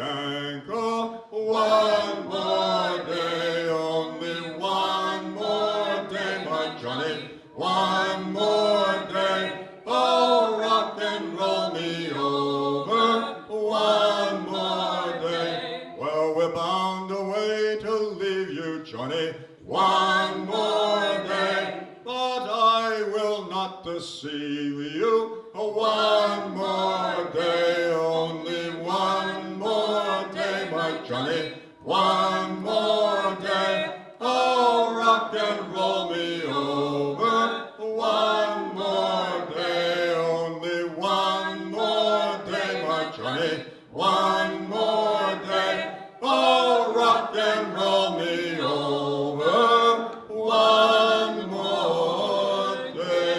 anchor. One more day, only one more day, my Johnny. One more day, oh, rock and roll me over. One more day. Well, we're bound away to leave you, Johnny. One more day, but I will not deceive you. One more day, only one more day, my Johnny. One more day, oh, rock and roll me over. One more day, only one more day, my Johnny. One more day, oh, rock and roll me over. One more day.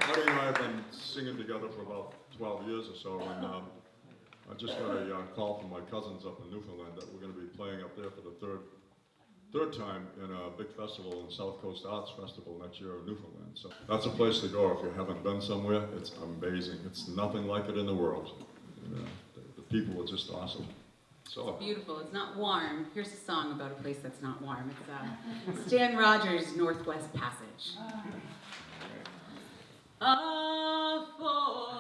Buddy and I have been singing together for about 12 years or so, and I just got a call from my cousins up in Newfoundland that we're going to be playing up there for the third time in a big festival in South Coast Arts Festival next year in Newfoundland. So that's a place to go if you haven't been somewhere. It's amazing. It's nothing like it in the world. You know, the people are just awesome. So Beautiful. It's not warm. Here's a song about a place that's not warm. It's Stan Rogers' Northwest Passage. For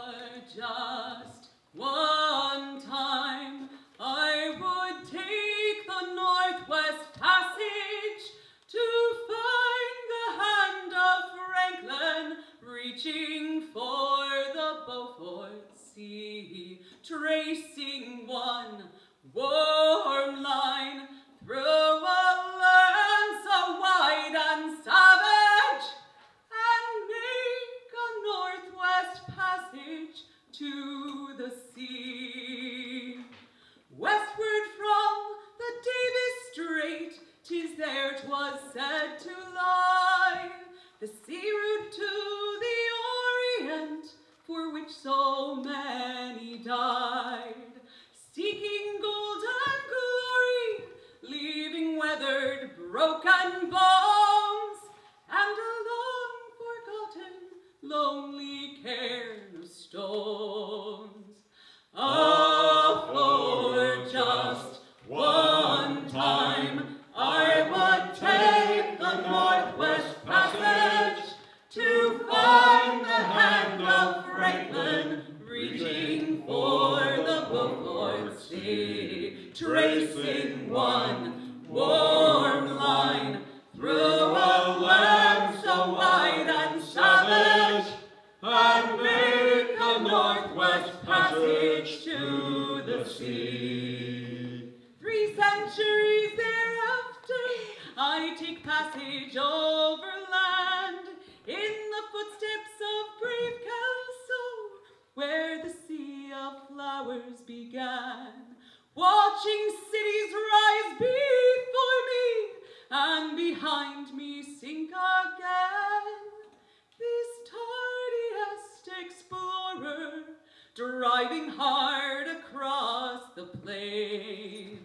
just one time, I would take the Northwest Passage to find the hand of Franklin reaching for the Beaufort Sea, tracing one warm line through a land so wide and savage, and make a Northwest Passage to the sea. Westward from the Davis Strait, 'tis there 'twas said to lie, the sea route to the Orient, for which so many died, seeking gold and glory, leaving weathered, broken bones, and a long-forgotten, lonely cairn of stones. For just one time, I would take the Northwest Passage to find the hand of Franklin reaching for the Beaufort Sea, tracing one warm line through a land so wide and savage, and make a Northwest Passage to the sea. 3 centuries thereafter, I take passage overland in the footsteps of brave Kelso, where the sea of flowers began, watching cities rise before me, and behind me sink again. This tardiest explorer, driving hard across the plain.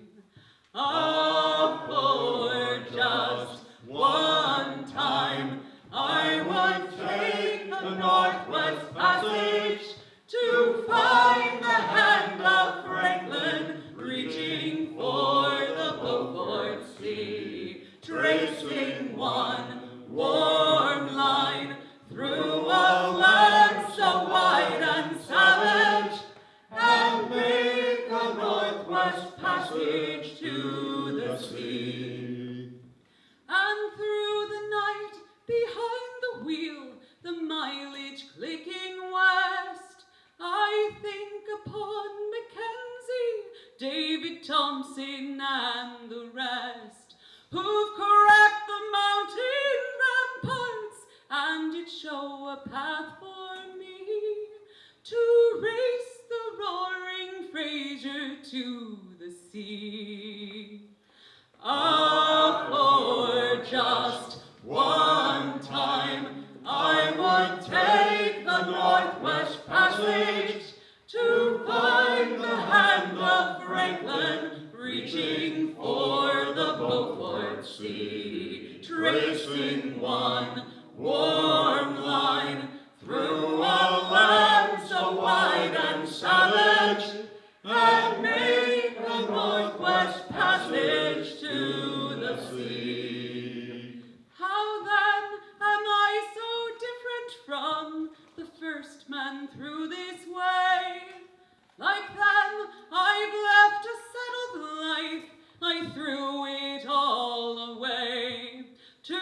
For just one time, I would take the Northwest Passage to find the hand of Franklin reaching for the Beaufort Sea, tracing one warm line through a land so wide and savage, and make a Northwest Passage to the sea. And through the night, behind the wheel, the mileage clicking west, I think upon Mackenzie, David Thompson, and the rest, who've cracked the mountain ramparts, and did show a path for me to race the roaring Fraser to the sea. For just one time, I would take the Northwest Passage to find the hand of Franklin reaching for the Beaufort Sea, tracing one warm first man through this way. Like them, I've left a settled life, I threw it all away to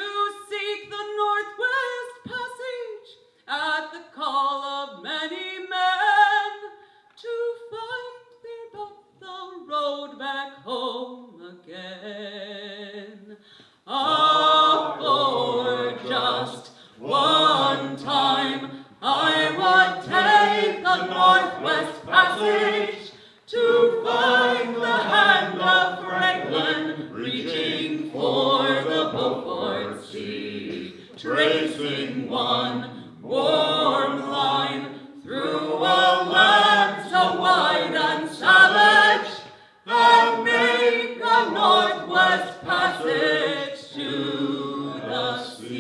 seek the Northwest Passage at the call of many men, to find there but the road back home again. Ah, for just one time I would take the Northwest Passage to find the hand of Franklin reaching for the Beaufort Sea, tracing one warm line through a land so wide and savage, and make a Northwest Passage to the sea.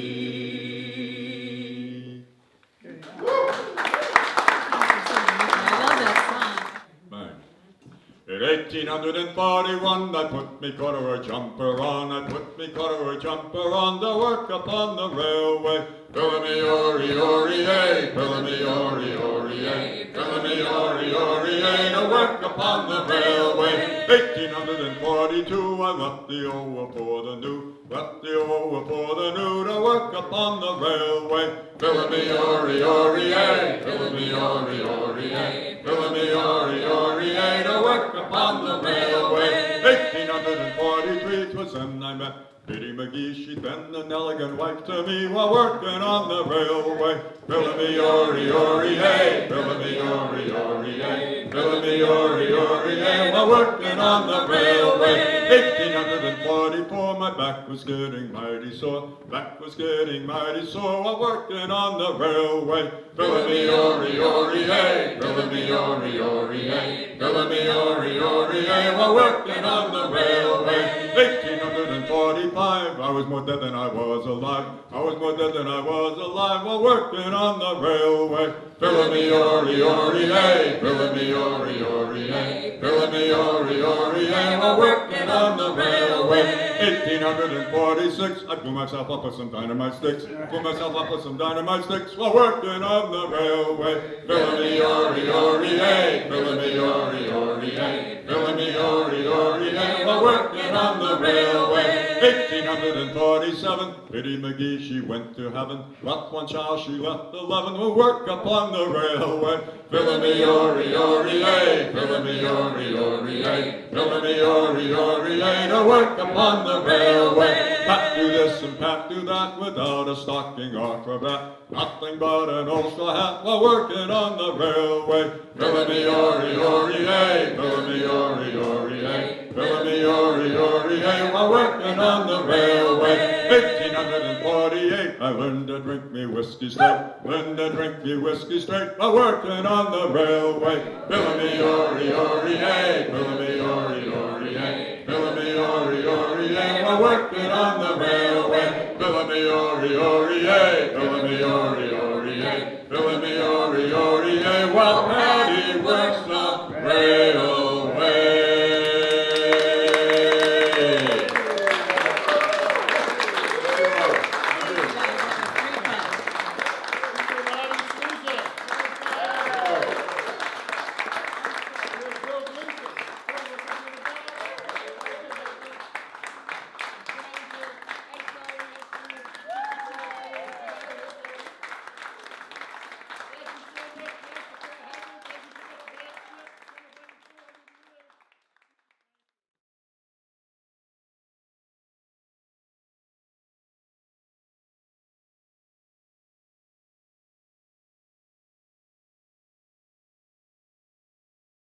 In 1841, I put me corduroy jumper on, I put me corduroy jumper on to work upon the railway. Pillamee-ori-ori-ay, pillamee-ori-ori-ay, pillamee-ori-ori-ay, to work upon the railway. 1842, I left the Oa for the New, left the Oa for the New to work upon the railway. Pillamee-ori-ori-ay, pillamee-ori-ori-ay, pillamee-ori-ori-ay, to work upon the railway. 1843, 'twas then I met Biddy McGee, she'd been an elegant wife to me while working on the railway. Pillamee-ori-ori-ay, pillamee-ori-ori-ay, pillamee-ori-ori-ay, while working on the railway. 1844, my back was getting mighty sore, back was getting mighty sore while working on the railway. Pillamee-ori-ori-ay, pillamee-ori-ori-ay, pillamee-ori-ori-ay, while working on the railway. 1845, I was more dead than I was alive, I was more dead than I was alive while working on the railway. Pillamee-ori-ori-ay, pillamee-ori-ori-ay, pillamee-ori-ori-ay, while working on the railway. 1846, I blew myself up with some dynamite sticks, blew myself up with some dynamite sticks while working on the railway. Pillamee-ori-ori-ay, pillamee-ori-ori-ay, pillamee-ori-ori-ay, while working on the railway. 1847, Biddy McGee, she went to heaven, left one child, she left 11, will work upon the railway. Pillamee-ori-ori-ay, pillamee-ori-ori-ay, pillamee-ori-ori-ay, to work upon the railway. Pat do this and Pat do that without a stocking or cravat, nothing but an old straw hat while working on the railway. Pillamee-ori-ori-ay, pillamee-ori-ori-ay, pillamee-ori-ori-ay, while working on the railway. 1848, I learned to drink me whiskey straight, learned to drink me whiskey straight while working on the railway. Pillamee-ori-ori-ay, pillamee-ori-ori-ay, pillamee-ori-ori-ay, while working on the railway.